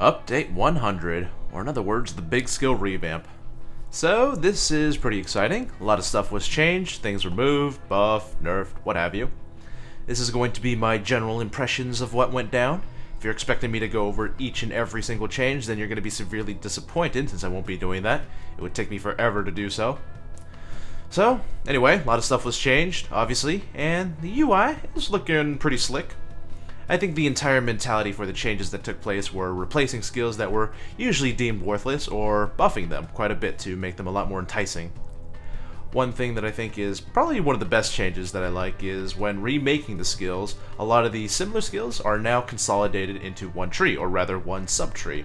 Update 100, or in other words, the big skill revamp. So this is pretty exciting. A lot of stuff was changed, things were moved, buffed, nerfed, what have you. This is going to be my general impressions of what went down. If you're expecting me to go over each and every single change, then you're going to be severely disappointed since I won't be doing that. It would take me forever to do so. So, anyway, a lot of stuff was changed, obviously, and the UI is looking pretty slick. I think the entire mentality for the changes that took place were replacing skills that were usually deemed worthless or buffing them quite a bit to make them a lot more enticing. One thing that I think is probably one of the best changes that I like is when remaking the skills, a lot of the similar skills are now consolidated into one tree, or rather one subtree.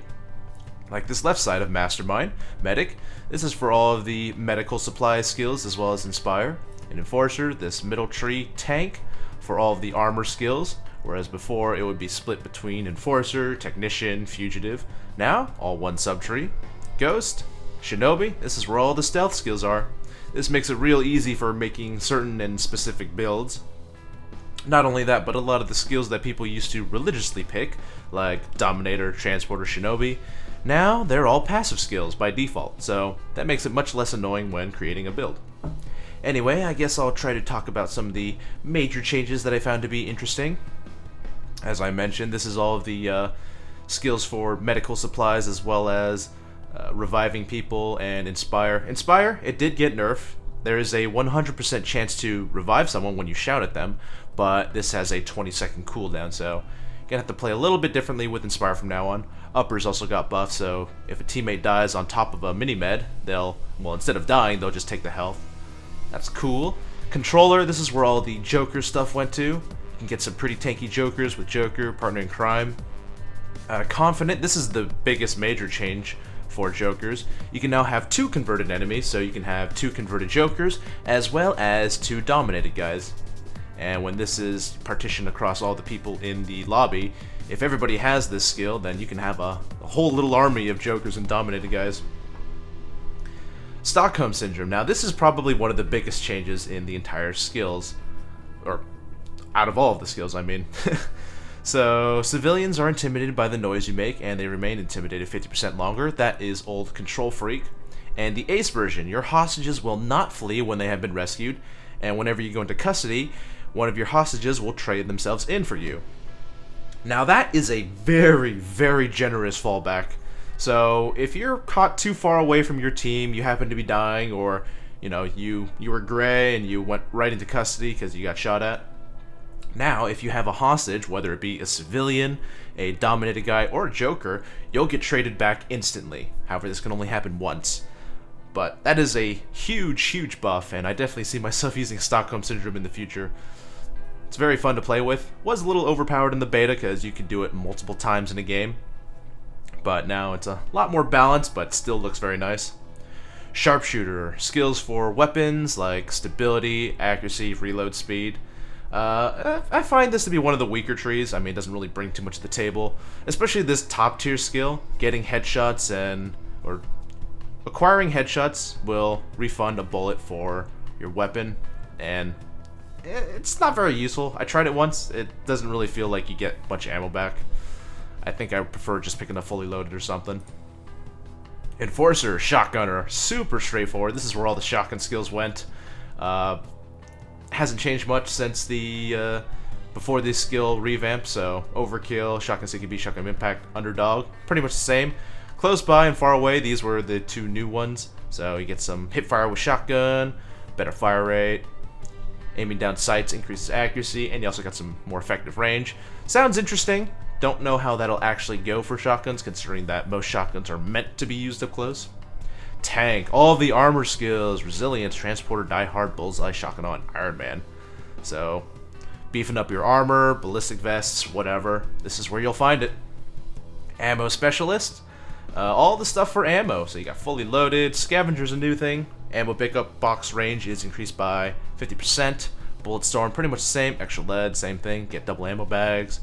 Like this left side of Mastermind, Medic, this is for all of the medical supply skills as well as Inspire. And Enforcer, this middle tree, Tank, for all of the armor skills, whereas before it would be split between Enforcer, Technician, Fugitive. Now, all one subtree. Ghost, Shinobi, this is where all the stealth skills are. This makes it real easy for making certain and specific builds. Not only that, but a lot of the skills that people used to religiously pick, like Dominator, Transporter, Shinobi, now they're all passive skills by default, so that makes it much less annoying when creating a build. Anyway, I guess I'll try to talk about some of the major changes that I found to be interesting. As I mentioned, this is all of the skills for medical supplies as well as reviving people and Inspire. Inspire, it did get nerfed. There is a 100% chance to revive someone when you shout at them, but this has a 20-second cooldown, so you're gonna have to play a little bit differently with Inspire from now on. Uppers also got buffed, so if a teammate dies on top of a mini-med, they'll, well, instead of dying, they'll just take the health. That's cool. Controller, this is where all the Joker stuff went to. You can get some pretty tanky Jokers with Joker, Partner in Crime. Confident, this is the biggest major change for Jokers. You can now have 2 converted enemies, so you can have 2 converted Jokers, as well as 2 dominated guys. And when this is partitioned across all the people in the lobby, if everybody has this skill, then you can have a whole little army of Jokers and dominated guys. Stockholm Syndrome. Now this is probably one of the biggest changes in the entire skills, or out of all of the skills, I mean. So, civilians are intimidated by the noise you make, and they remain intimidated 50% longer. That is old Control Freak. And the Ace version, your hostages will not flee when they have been rescued, and whenever you go into custody, one of your hostages will trade themselves in for you. Now that is a very, very generous fallback. So, if you're caught too far away from your team, you happen to be dying, or, you know, you were gray and you went right into custody because you got shot at, now, if you have a hostage, whether it be a civilian, a dominated guy, or a Joker, you'll get traded back instantly. However, this can only happen once. But that is a huge, huge buff, and I definitely see myself using Stockholm Syndrome in the future. It's very fun to play with. Was a little overpowered in the beta because you could do it multiple times in a game. But now it's a lot more balanced, but still looks very nice. Sharpshooter, skills for weapons like stability, accuracy, reload speed. I find this to be one of the weaker trees. I mean, it doesn't really bring too much to the table. Especially this top tier skill, getting headshots or acquiring headshots will refund a bullet for your weapon, and it's not very useful. I tried it once. It doesn't really feel like you get much ammo back. I think I prefer just picking up fully loaded or something. Enforcer, Shotgunner, super straightforward. This is where all the shotgun skills went. Hasn't changed much since the before this skill revamp, so Overkill, Shotgun CQB, Shotgun Impact, Underdog, pretty much the same. Close by and far away, these were the 2 new ones, so you get some hip fire with Shotgun, better fire rate, aiming down sights increases accuracy, and you also got some more effective range. Sounds interesting. Don't know how that'll actually go for shotguns, considering that most shotguns are meant to be used up close. Tank, all the armor skills, Resilience, Transporter, Die Hard, Bullseye, Shotgun, and Iron Man. So, beefing up your armor, ballistic vests, whatever, this is where you'll find it. Ammo Specialist, all the stuff for ammo. So you got fully loaded, Scavenger's a new thing, ammo pickup box range is increased by 50%, Bulletstorm, pretty much the same, extra lead, same thing, get double ammo bags.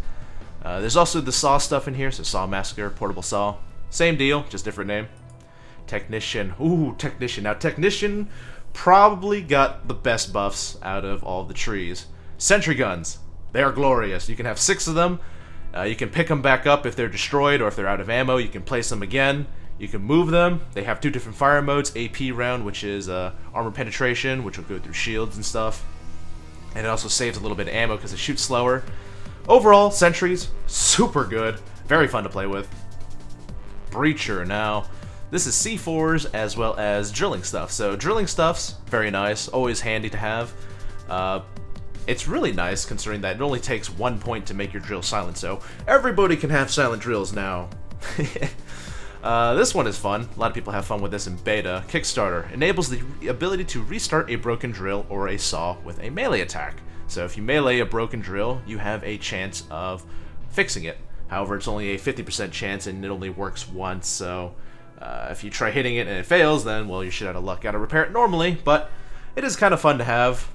There's also the saw stuff in here, so Saw Massacre, Portable Saw, same deal, just different name. Technician. Ooh, Technician. Now, Technician probably got the best buffs out of all the trees. Sentry guns. They are glorious. You can have 6 of them, You can pick them back up if they're destroyed or if they're out of ammo. You can place them again. You can move them. They have 2 different fire modes. AP round, which is armor penetration, which will go through shields and stuff. And it also saves a little bit of ammo because it shoots slower. Overall, sentries, super good. Very fun to play with. Breacher. Now, this is C4s as well as drilling stuff. So drilling stuff's very nice. Always handy to have. It's really nice considering that it only takes 1 point to make your drill silent. So everybody can have silent drills now. This one is fun. A lot of people have fun with this in beta. Kickstarter enables the ability to restart a broken drill or a saw with a melee attack. So if you melee a broken drill, you have a chance of fixing it. However, it's only a 50% chance and it only works once, so if you try hitting it and it fails, then, well, you're shit out of luck. Gotta repair it normally, but it is kind of fun to have.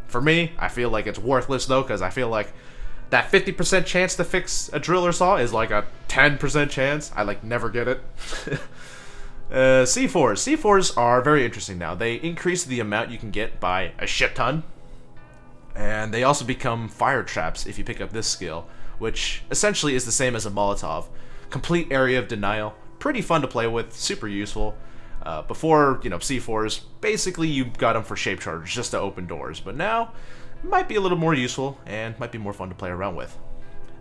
For me, I feel like it's worthless, though, because I feel like that 50% chance to fix a drill or saw is like a 10% chance. I, like, never get it. C4s. C4s are very interesting now. They increase the amount you can get by a shit ton, and they also become fire traps if you pick up this skill, which essentially is the same as a Molotov. Complete area of denial. Pretty fun to play with, super useful. Before, C4s, basically you got them for shape charges, just to open doors. But now, it might be a little more useful, and might be more fun to play around with.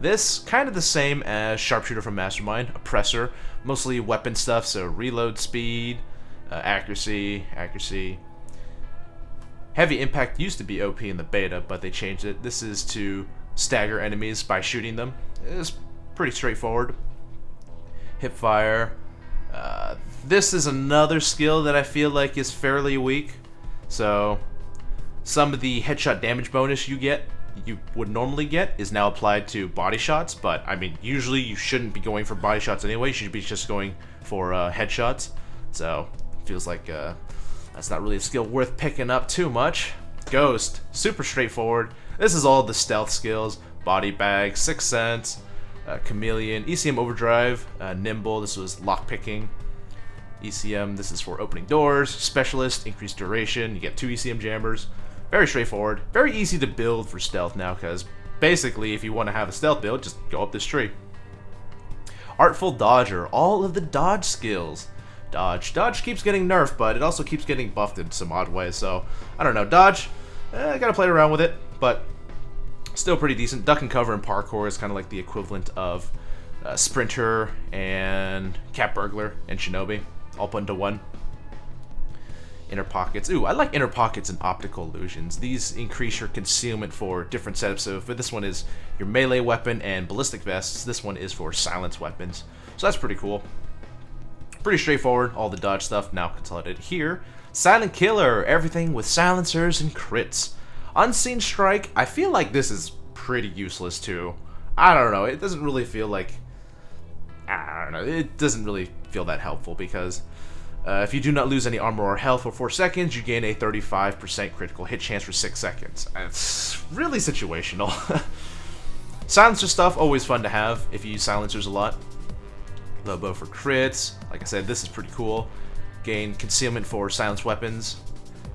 This, kind of the same as Sharpshooter from Mastermind, Oppressor. Mostly weapon stuff, so reload speed, accuracy. Heavy Impact used to be OP in the beta, but they changed it. This is to stagger enemies by shooting them. It's pretty straightforward. Hipfire. This is another skill that I feel like is fairly weak. So some of the headshot damage bonus you would normally get is now applied to body shots, but I mean usually you shouldn't be going for body shots anyway. You should be just going for headshots. So it feels like that's not really a skill worth picking up too much. Ghost, super straightforward. This is all the stealth skills. Body bag, Sixth Sense, Chameleon, ECM Overdrive, Nimble, this was lockpicking. ECM, this is for opening doors. Specialist, increased duration, you get 2 ECM jammers. Very straightforward. Very easy to build for stealth now, because basically if you want to have a stealth build, just go up this tree. Artful Dodger, all of the dodge skills. Dodge keeps getting nerfed, but it also keeps getting buffed in some odd ways, so I don't know. Dodge, I gotta play around with it, but still pretty decent. Duck and cover and parkour is kind of like the equivalent of Sprinter and Cat Burglar and Shinobi, all put into one. Inner pockets. Ooh, I like inner pockets and optical illusions. These increase your concealment for different setups. So for this one is your melee weapon and ballistic vests. This one is for silence weapons. So that's pretty cool. Pretty straightforward. All the dodge stuff now consolidated here. Silent Killer. Everything with silencers and crits. Unseen Strike. I feel like this is pretty useless too. I don't know. It doesn't really feel like... I don't know. It doesn't really feel that helpful because... if you do not lose any armor or health for 4 seconds, you gain a 35% critical hit chance for 6 seconds. It's really situational. Silencer stuff, always fun to have if you use silencers a lot. Lobo for crits. Like I said, this is pretty cool. Gain concealment for silenced weapons.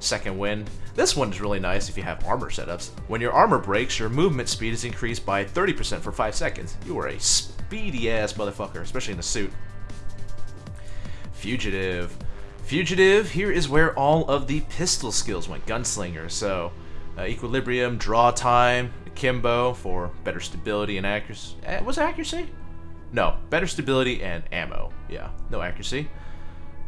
Second wind. This one is really nice if you have armor setups. When your armor breaks, your movement speed is increased by 30% for 5 seconds. You are a speedy ass motherfucker, especially in a suit. Fugitive. Fugitive, here is where all of the pistol skills went. Gunslinger, so equilibrium, draw time, akimbo for better stability and accuracy. Was it accuracy? No, better stability and ammo. Yeah, no accuracy.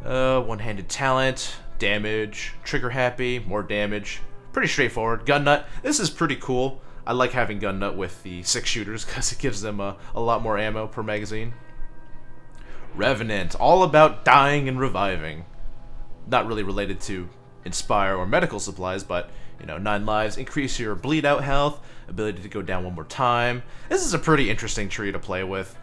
One-handed talent, damage, trigger happy, more damage. Pretty straightforward. Gun nut, this is pretty cool. I like having gun nut with the 6 shooters because it gives them a lot more ammo per magazine. Revenant, all about dying and reviving. Not really related to Inspire or medical supplies, but, 9 lives, increase your bleed out health, ability to go down 1 more time. This is a pretty interesting tree to play with.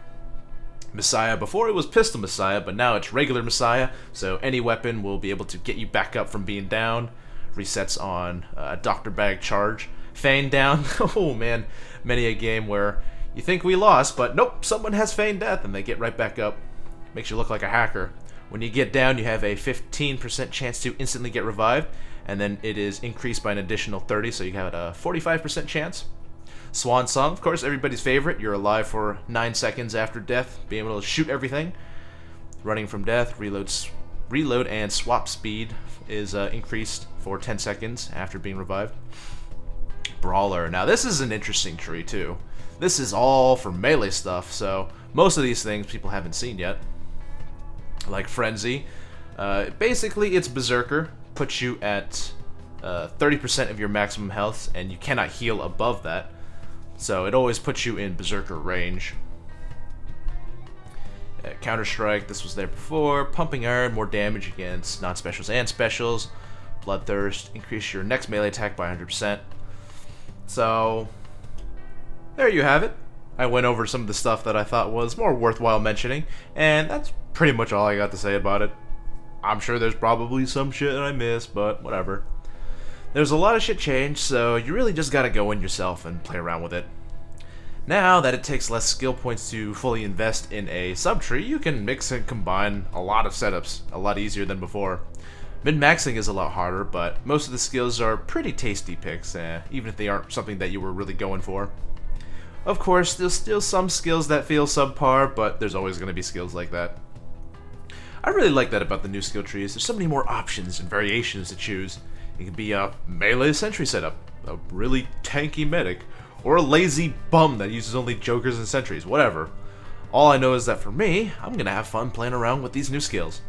Messiah, before it was Pistol Messiah, but now it's regular Messiah, so any weapon will be able to get you back up from being down. Resets on Dr. Bag charge. Feign down, oh man, many a game where you think we lost, but nope, someone has feigned death and they get right back up. Makes you look like a hacker. When you get down, you have a 15% chance to instantly get revived, and then it is increased by an additional 30, so you have a 45% chance. Swan Song, of course, everybody's favorite. You're alive for 9 seconds after death, being able to shoot everything. Running from death, reload and swap speed is increased for 10 seconds after being revived. Brawler. Now this is an interesting tree too. This is all for melee stuff, so most of these things people haven't seen yet. Like Frenzy. Basically, it's Berserker. Puts you at 30% of your maximum health, and you cannot heal above that. So it always puts you in Berserker range. Counter-Strike, this was there before. Pumping Iron, more damage against non-specials and specials. Bloodthirst, increase your next melee attack by 100%. So, there you have it. I went over some of the stuff that I thought was more worthwhile mentioning, and that's pretty much all I got to say about it. I'm sure there's probably some shit that I missed, but whatever. There's a lot of shit changed, so you really just gotta go in yourself and play around with it. Now that it takes less skill points to fully invest in a subtree, you can mix and combine a lot of setups a lot easier than before. Min-maxing is a lot harder, but most of the skills are pretty tasty picks, even if they aren't something that you were really going for. Of course, there's still some skills that feel subpar, but there's always going to be skills like that. I really like that about the new skill trees. There's so many more options and variations to choose. It could be a melee sentry setup, a really tanky medic, or a lazy bum that uses only jokers and sentries, whatever. All I know is that for me, I'm going to have fun playing around with these new skills.